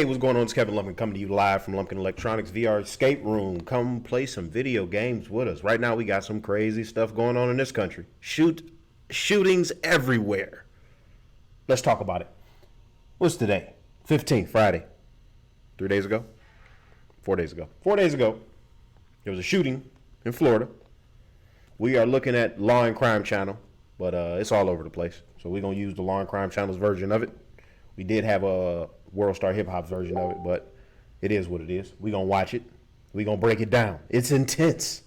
Hey, what's going on? It's Kevin Lumpkin coming to you live from Lumpkin Electronics VR Escape Room. Come play some video games with us. Right now we got some crazy stuff going on in this country. Shootings everywhere. Let's talk about it. What's today? 15th, Friday. 3 days ago? 4 days ago. 4 days ago, there was a shooting in Florida. We are looking at Law and Crime Channel, but it's all over the place. So we're going to use the Law and Crime Channel's version of it. We did have a World Star Hip Hop's version of it, but it is what it is. We're going to watch it. We're going to break it down. It's intense.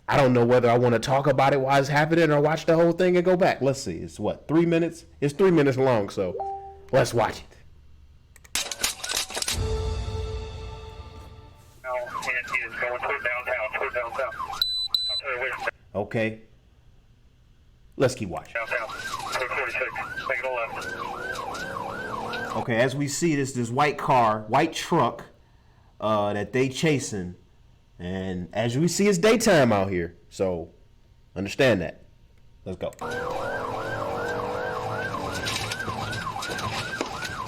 I don't know whether I want to talk about it while it's happening or watch the whole thing and go back. Let's see. It's what, 3 minutes? It's 3 minutes long, so let's watch it. Okay. Let's keep watching. Okay, as we see this white car, white truck that they chasing, and as we see, it's daytime out here, so understand that. Let's go.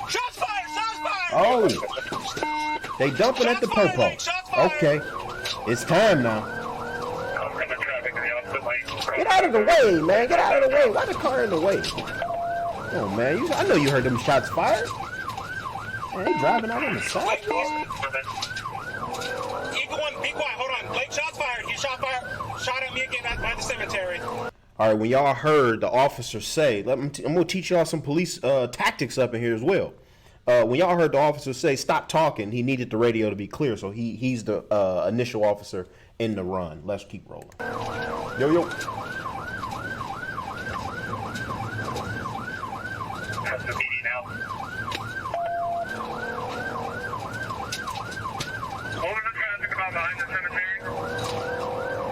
Shots fired! Shots fired! Oh, they dumping at the popo. Okay, it's time now. Get out of the way, man! Get out of the way! Why the car in the way? Oh man, I know you heard them shots fired. Man, they driving out on the side. Eagle one, be quiet. Hold on. Blake, shots fired. He shot at me again by the cemetery. All right, when y'all heard the officer say, I'm gonna teach y'all some police tactics up in here as well. When y'all heard the officer say stop talking, he needed the radio to be clear, so he's the initial officer in the run. Let's keep rolling. Yo.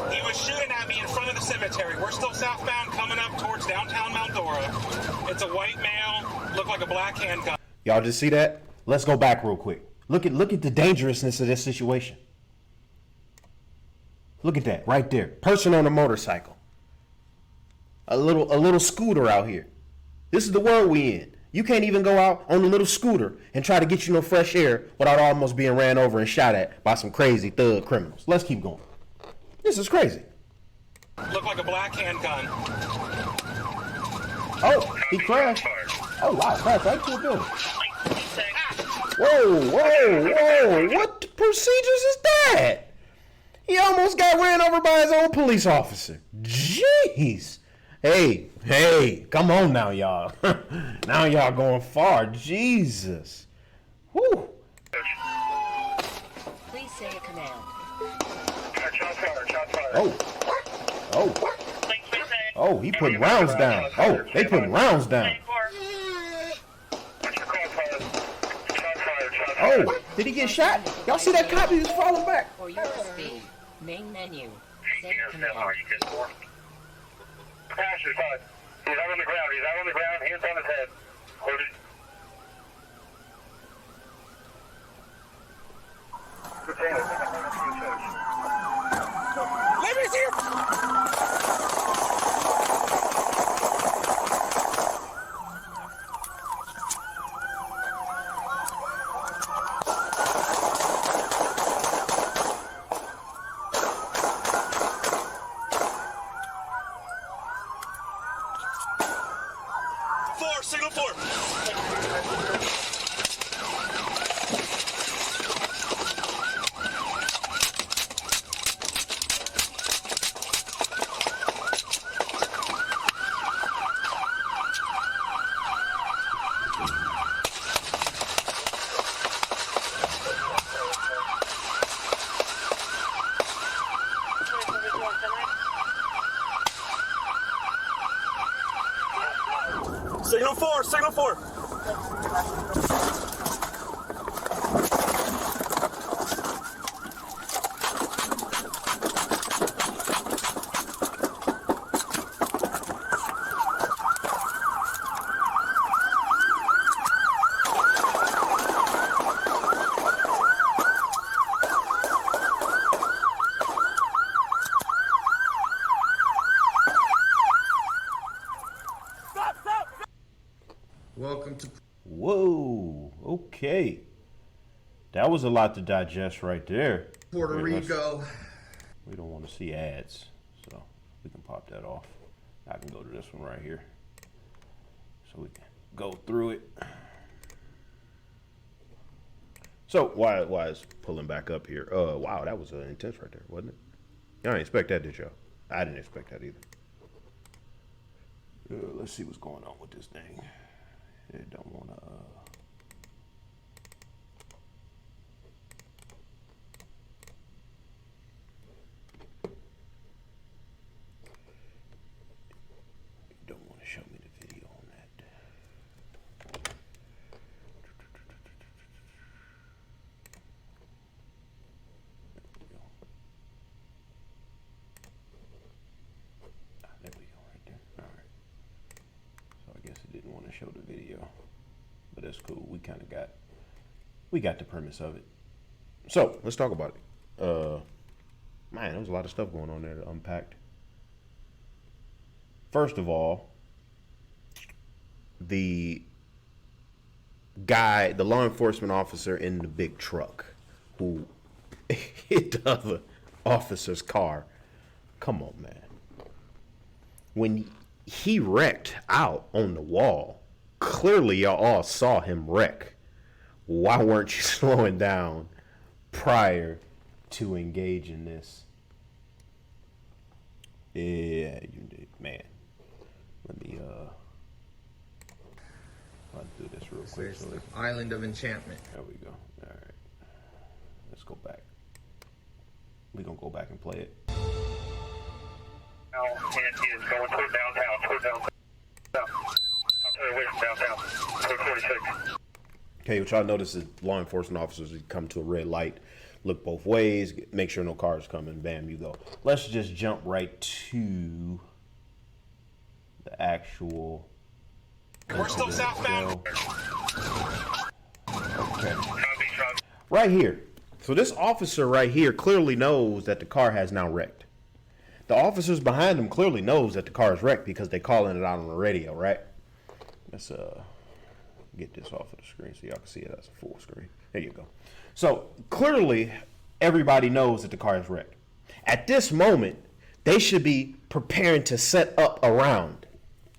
He was shooting at me in front of the cemetery. We're still southbound coming up towards downtown Mount Dora. It's a white male, looked like a black handgun. Y'all just see that? Let's go back real quick. Look at the dangerousness of this situation. Look at that right there. Person on a motorcycle. A little scooter out here. This is the world we in. You can't even go out on a little scooter and try to get you no fresh air without almost being ran over and shot at by some crazy thug criminals. Let's keep going. This is crazy. Looked like a black handgun. Oh, he crashed. Oh, wow, crashed right into a building. Whoa. What procedures is that? He almost got ran over by his own police officer. Jeez. Hey, come on now, y'all. Now y'all going far. Jesus. Whew. Please say a command. Oh, he putting rounds down. Oh, they putting rounds down. Oh, did he get shot? Y'all see that cop? He was falling back. For USB, main menu. Say command. Crash is fine. He's out on the ground. Hands on his head. Hold it. Let me see your... Signal 4. Signal 4. Whoa, okay. That was a lot to digest right there. Puerto Rico. We don't want to see ads, so we can pop that off. I can go to this one right here, so we can go through it. So why is pulling back up here? Wow, that was intense right there, wasn't it? Y'all didn't expect that, did y'all? I didn't expect that either. Let's see what's going on with this thing. It don't want to. Don't want to show me the video on that. There we go, right there. All right. So I guess it didn't want to show the video, but that's cool. We got the premise of it. So let's talk about it. Man, there was a lot of stuff going on there to unpack. First of all, the law enforcement officer in the big truck who hit the other officer's car. Come on, man. When he wrecked out on the wall, clearly y'all all saw him wreck. Why weren't you slowing down prior to engaging this? Yeah, you did, man. Let me I'll do this real quick. It's the Island of Enchantment. There we go. All right. Let's go back. We're going to go back and play it. Now, and he is going toward downtown. I'm sorry, away from downtown. Toward 46. Okay, what y'all notice is law enforcement officers come to a red light, look both ways, make sure no cars coming, bam, you go. Let's just jump right to the actual. We're still southbound. Okay. Right here. So this officer right here clearly knows that the car has now wrecked. The officers behind him clearly knows that the car is wrecked because they're calling it out on the radio, right? Let's get this off of the screen so y'all can see it as a full screen. There you go. So clearly everybody knows that the car is wrecked. At this moment, they should be preparing to set up a round,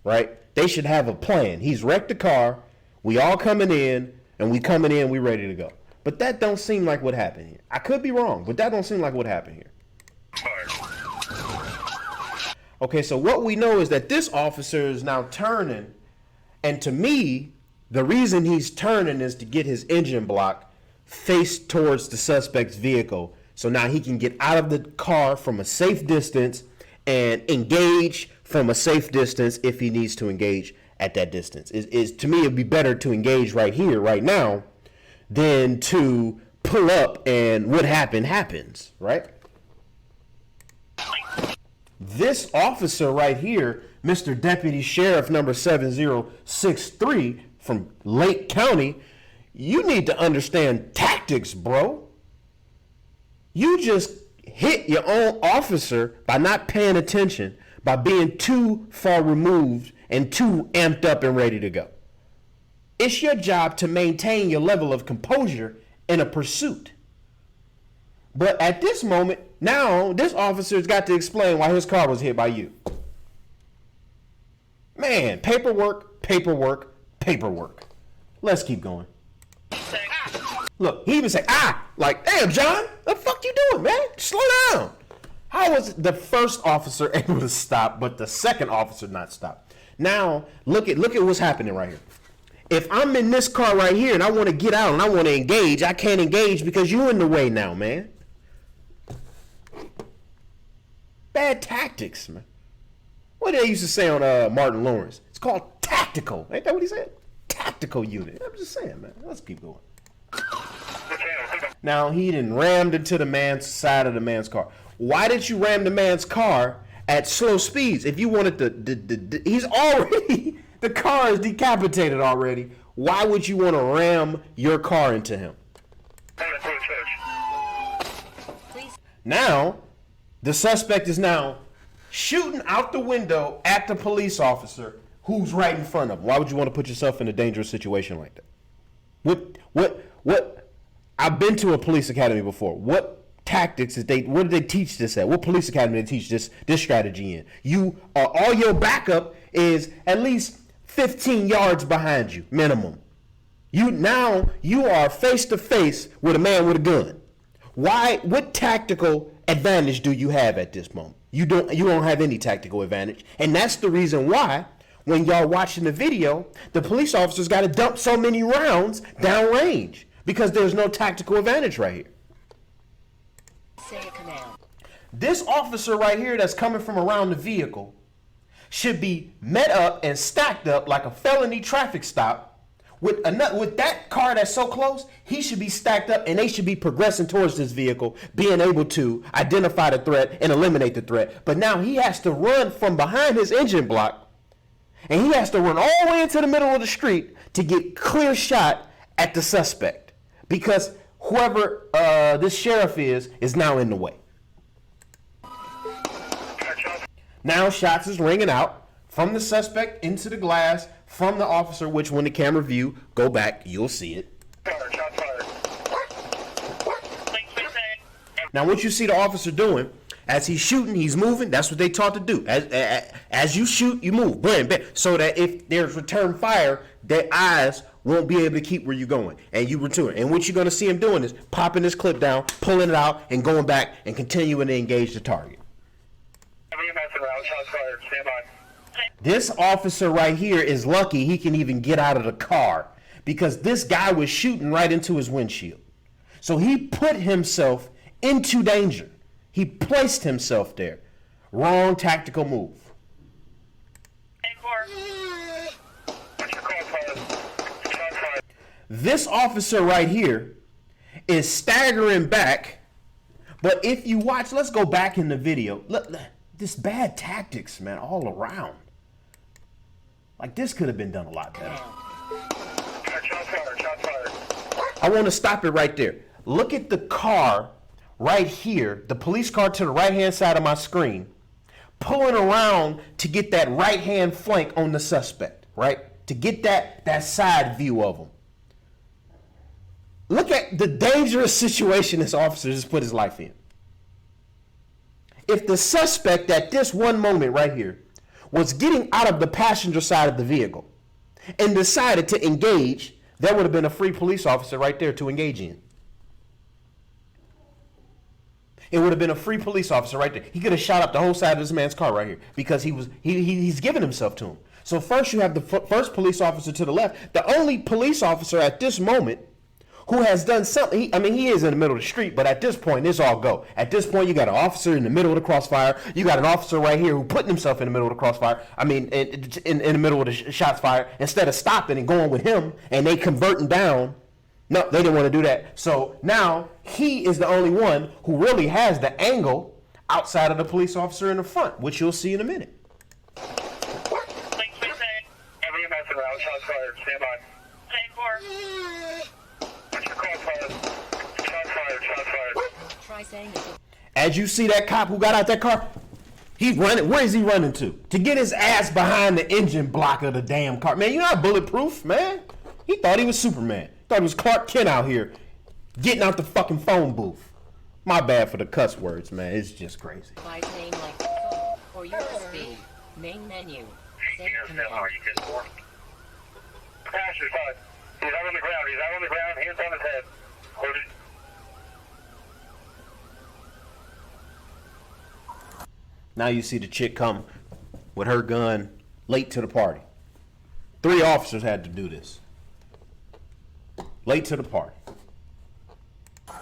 right? They should have a plan. He's wrecked the car. We all coming in, and we ready to go. But that don't seem like what happened here. I could be wrong, but that don't seem like what happened here. Okay, so what we know is that this officer is now turning, and to me, the reason he's turning is to get his engine block faced towards the suspect's vehicle. So now he can get out of the car from a safe distance and engage from a safe distance if he needs to engage at that distance. To me, it'd be better to engage right here, right now, than to pull up and what happened happens, right? This officer right here, Mr. Deputy Sheriff number 7063 from Lake County, you need to understand tactics, bro. You just hit your own officer by not paying attention, by being too far removed and too amped up and ready to go. It's your job to maintain your level of composure in a pursuit. But at this moment, now this officer's got to explain why his car was hit by you. Man, paperwork. Let's keep going. Look, he even say, like, damn, John, what the fuck you doing, man? Slow down. How was the first officer able to stop, but the second officer not stop? Now, look at what's happening right here. If I'm in this car right here and I want to get out and I want to engage, I can't engage because you're in the way now, man. Bad tactics, man. What did they used to say on Martin Lawrence? It's called tactical. Ain't that what he said? Tactical unit. I'm just saying, man. Let's keep going. Now, he done rammed into the man's side of the man's car. Why did you ram the man's car at slow speeds? If you wanted he's already, the car is decapitated already. Why would you want to ram your car into him? Now, the suspect is now shooting out the window at the police officer who's right in front of him. Why would you want to put yourself in a dangerous situation like that? What? I've been to a police academy before. What tactics what did they teach this at? What police academy did they teach this strategy in? All your backup is at least 15 yards behind you, minimum. You are face to face with a man with a gun. What tactical advantage do you have at this moment? You don't have any tactical advantage. And that's the reason why, when y'all watching the video, the police officers got to dump so many rounds downrange, because there's no tactical advantage right here. Say a command. This officer right here that's coming from around the vehicle should be met up and stacked up like a felony traffic stop. With that car that's so close, he should be stacked up and they should be progressing towards this vehicle, being able to identify the threat and eliminate the threat. But now he has to run from behind his engine block, and he has to run all the way into the middle of the street to get clear shot at the suspect, because whoever this sheriff is now in the way. Now shots is ringing out from the suspect into the glass from the officer, which when the camera view go back, you'll see it. Now what you see the officer doing, as he's shooting, he's moving. That's what they taught to do. As you shoot, you move. Bam, bam. So that if there's return fire, their eyes won't be able to keep where you're going. And you return. And what you're going to see him doing is popping this clip down, pulling it out, and going back and continuing to engage the target. This officer right here is lucky he can even get out of the car, because this guy was shooting right into his windshield. So he put himself into danger. He placed himself there. Wrong tactical move. This officer right here is staggering back, but if you watch, let's go back in the video. Look, this bad tactics, man, all around. Like, this could have been done a lot better. I want to stop it right there. Look at the car right here, the police car to the right-hand side of my screen, pulling around to get that right-hand flank on the suspect, right? To get that side view of him. Look at the dangerous situation this officer just put his life in. If the suspect at this one moment right here was getting out of the passenger side of the vehicle and decided to engage, there would have been a free police officer right there to engage in. It would have been a free police officer right there. He could have shot up the whole side of this man's car right here, because he's giving himself to him. So first you have the first police officer to the left, the only police officer at this moment who has done something. He is in the middle of the street, but at this point, it's all go. At this point, you got an officer in the middle of the crossfire. You got an officer right here who putting himself in the middle of the crossfire. In the middle of the shots fired. Instead of stopping and going with him, and they converting down. No, they didn't want to do that. So now he is the only one who really has the angle outside of the police officer in the front, which you'll see in a minute. Shots fired. Stand by. Try saying it. As you see that cop who got out that car, he's running. Where is he running to? To get his ass behind the engine block of the damn car. Man, you're not bulletproof, man. He thought he was Superman. Thought he was Clark Kent out here getting out the fucking phone booth. My bad for the cuss words, man. It's just crazy. By name like the phone or your speed. Main menu. Say command. Passenger side. He's out on the ground. He's out on the ground. Hands on his head. Hold it. Now you see the chick come with her gun late to the party. 3 officers had to do this. Late to the party.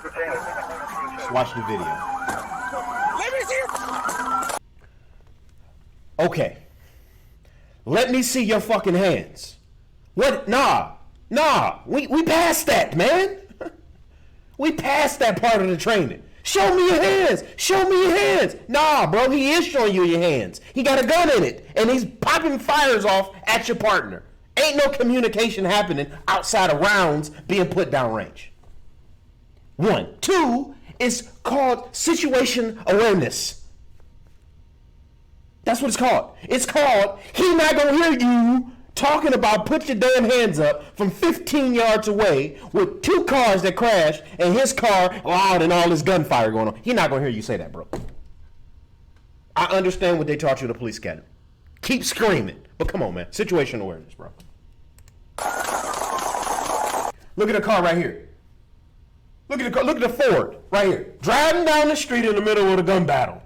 Let's watch the video. Okay. Let me see your fucking hands. What? Nah. We passed that, man. We passed that part of the training. Show me your hands. Show me your hands. Nah, bro, he is showing you your hands. He got a gun in it, and he's popping fires off at your partner. Ain't no communication happening outside of rounds being put down range. 1. 2, it's called situation awareness. That's what it's called. It's called, he not gonna hear you talking about put your damn hands up from 15 yards away with 2 cars that crashed and his car loud and all this gunfire going on. He's not going to hear you say that, bro. I understand what they taught you at the police academy. Keep screaming. But come on, man. Situational awareness, bro. Look at the car right here. Look at the car. Look at the Ford right here. Driving down the street in the middle of the gun battle.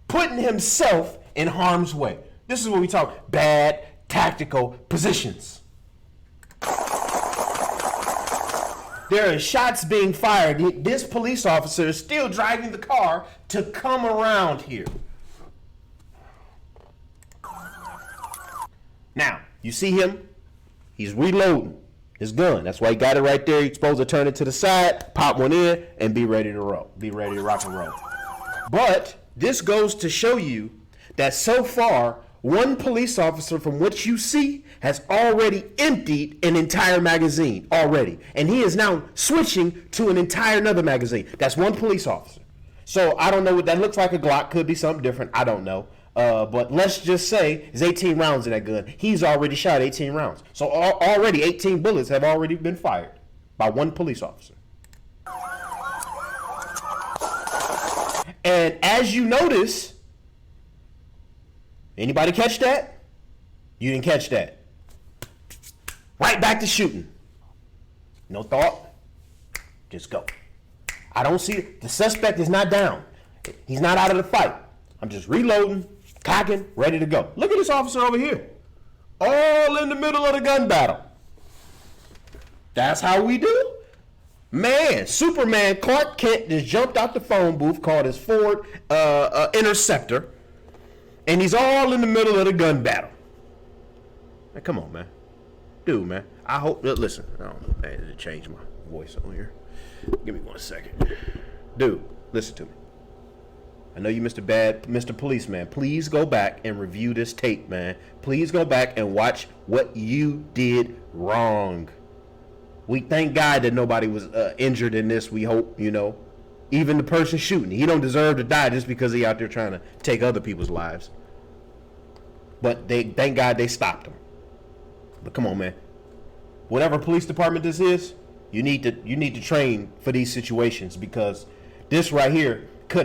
Putting himself in harm's way. This is what we talk bad tactical positions. There are shots being fired. This police officer is still driving the car to come around here. Now, you see him? He's reloading his gun. That's why he got it right there. He's supposed to turn it to the side, pop one in, and be ready to roll. Be ready to rock and roll. But this goes to show you that so far, one police officer from what you see has already emptied an entire magazine already. And he is now switching to an entire another magazine. That's one police officer. So I don't know what that looks like. A Glock could be something different. I don't know. But let's just say there's 18 rounds in that gun. He's already shot 18 rounds. So already 18 bullets have already been fired by one police officer. And as you notice, anybody catch that? You didn't catch that. Right back to shooting. No thought. Just go. I don't see it. The suspect is not down. He's not out of the fight. I'm just reloading, cocking, ready to go. Look at this officer over here. All in the middle of the gun battle. That's how we do. Man, Superman Clark Kent just jumped out the phone booth, called his Ford Interceptor, and he's all in the middle of the gun battle. Man, come on, man. Dude, man. I hope, listen, I don't know, man, it changed my voice on here. Give me 1 second. Dude, listen to me. I know you Mr. Policeman. Please go back and review this tape, man. Please go back and watch what you did wrong. We thank God that nobody was injured in this. We hope, you know, even the person shooting, he don't deserve to die just because he out there trying to take other people's lives. But thank God they stopped him. But come on, man. Whatever police department this is, you need to train for these situations, because this right here could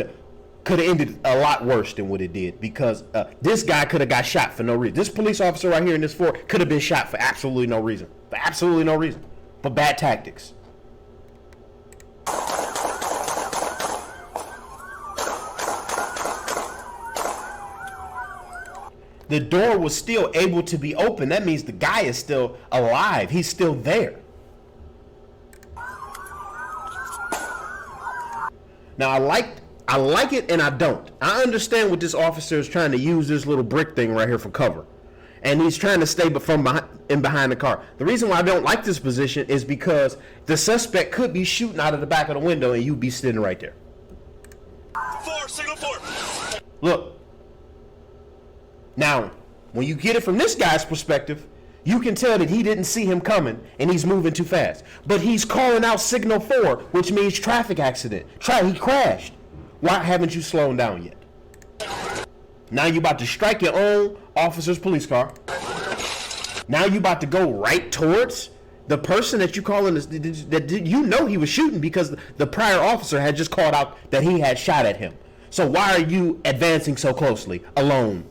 have ended a lot worse than what it did, because this guy could have got shot for no reason. This police officer right here in this Ford could have been shot for absolutely no reason. For absolutely no reason. For bad tactics. The door was still able to be open. That means the guy is still alive. He's still there. Now, I like it and I don't. I understand what this officer is trying to use this little brick thing right here for cover. And he's trying to stay from behind the car. The reason why I don't like this position is because the suspect could be shooting out of the back of the window and you'd be sitting right there. 4, signal 4. Look. Now, when you get it from this guy's perspective, you can tell that he didn't see him coming and he's moving too fast. But he's calling out signal 4, which means traffic accident. He crashed. Why haven't you slowed down yet? Now you about to strike your own officer's police car. Now you about to go right towards the person that you calling that you know he was shooting, because the prior officer had just called out that he had shot at him. So why are you advancing so closely alone?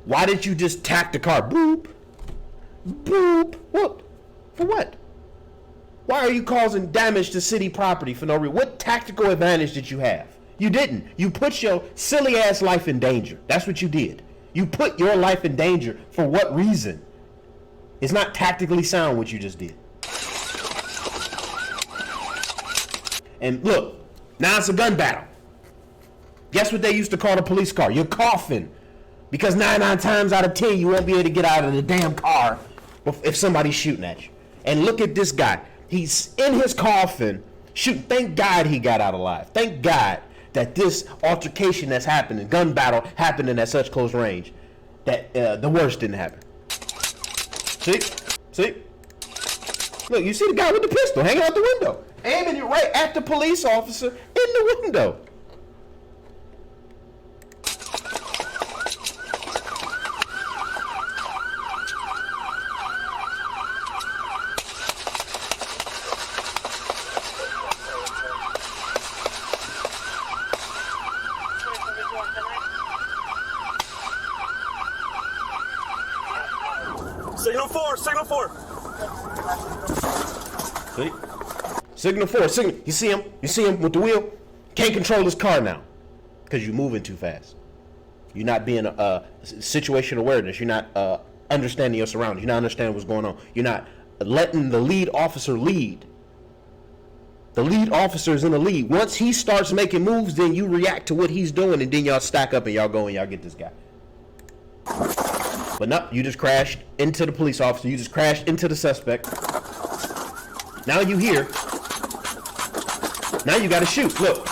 Why did you just tack the car? Boop. Boop. What? For what? Why are you causing damage to city property for no reason? What tactical advantage did you have? You didn't. You put your silly ass life in danger. That's what you did. You put your life in danger for what reason? It's not tactically sound what you just did. And look, now it's a gun battle. Guess what they used to call the police car? You're coughing. Because 9 times out of 10, you won't be able to get out of the damn car if somebody's shooting at you. And look at this guy. He's in his coffin shooting. Thank God he got out alive. Thank God that this altercation that's happening, gun battle happening at such close range, that the worst didn't happen. See? Look, you see the guy with the pistol hanging out the window, aiming it right at the police officer in the window. 4. See? Signal 4. Signal. You see him? You see him with the wheel? Can't control his car now because you're moving too fast. You're not being situation awareness. You're not understanding your surroundings. You're not understanding what's going on. You're not letting the lead officer lead. The lead officer is in the lead. Once he starts making moves, then you react to what he's doing, and then y'all stack up and y'all go and y'all get this guy. But no, you just crashed into the police officer. You just crashed into the suspect. Now you here. Now you got to shoot. Look.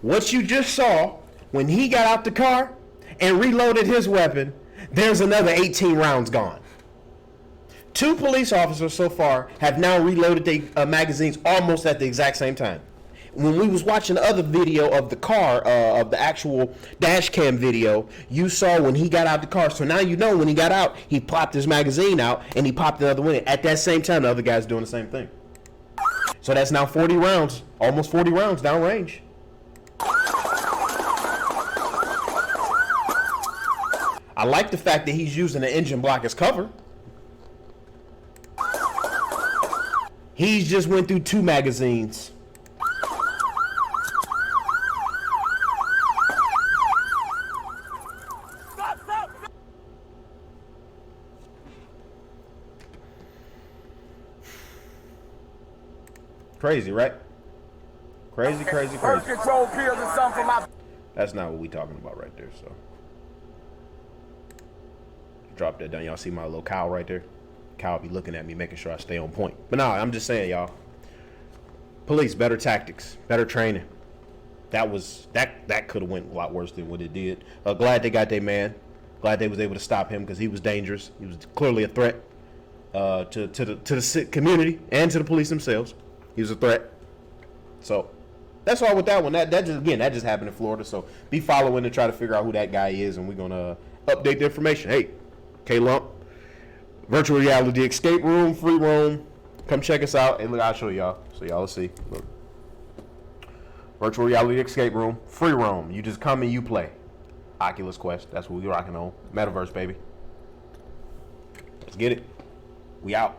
What you just saw, when he got out the car and reloaded his weapon, there's another 18 rounds gone. 2 police officers so far have now reloaded their magazines almost at the exact same time. When we was watching the other video of the car, of the actual dash cam video, you saw when he got out the car. So now you know when he got out, he popped his magazine out and he popped another one in. At that same time, the other guy's doing the same thing. So that's now 40 rounds, almost 40 rounds downrange. I like the fact that he's using the engine block as cover. He's just went through 2 magazines. Crazy, right? Crazy, crazy, crazy. Control pills or something for my... That's not what we talking about right there, so. Drop that down. Y'all see my little cow right there? Cow be looking at me, making sure I stay on point. But nah, I'm just saying, y'all. Police, better tactics, better training. That could have went a lot worse than what it did. Glad they got their man. Glad they was able to stop him because he was dangerous. He was clearly a threat to the community and to the police themselves. He was a threat. So that's all with that one. That just happened in Florida. So be following to try to figure out who that guy is, and we're gonna update the information. Hey, K-Lump, virtual reality escape room, free roam. Come check us out. Hey, look, I'll show y'all. So y'all will see. Look. Virtual reality escape room, free roam. You just come and you play. Oculus Quest. That's what we rocking on. Metaverse, baby. Let's get it. We out.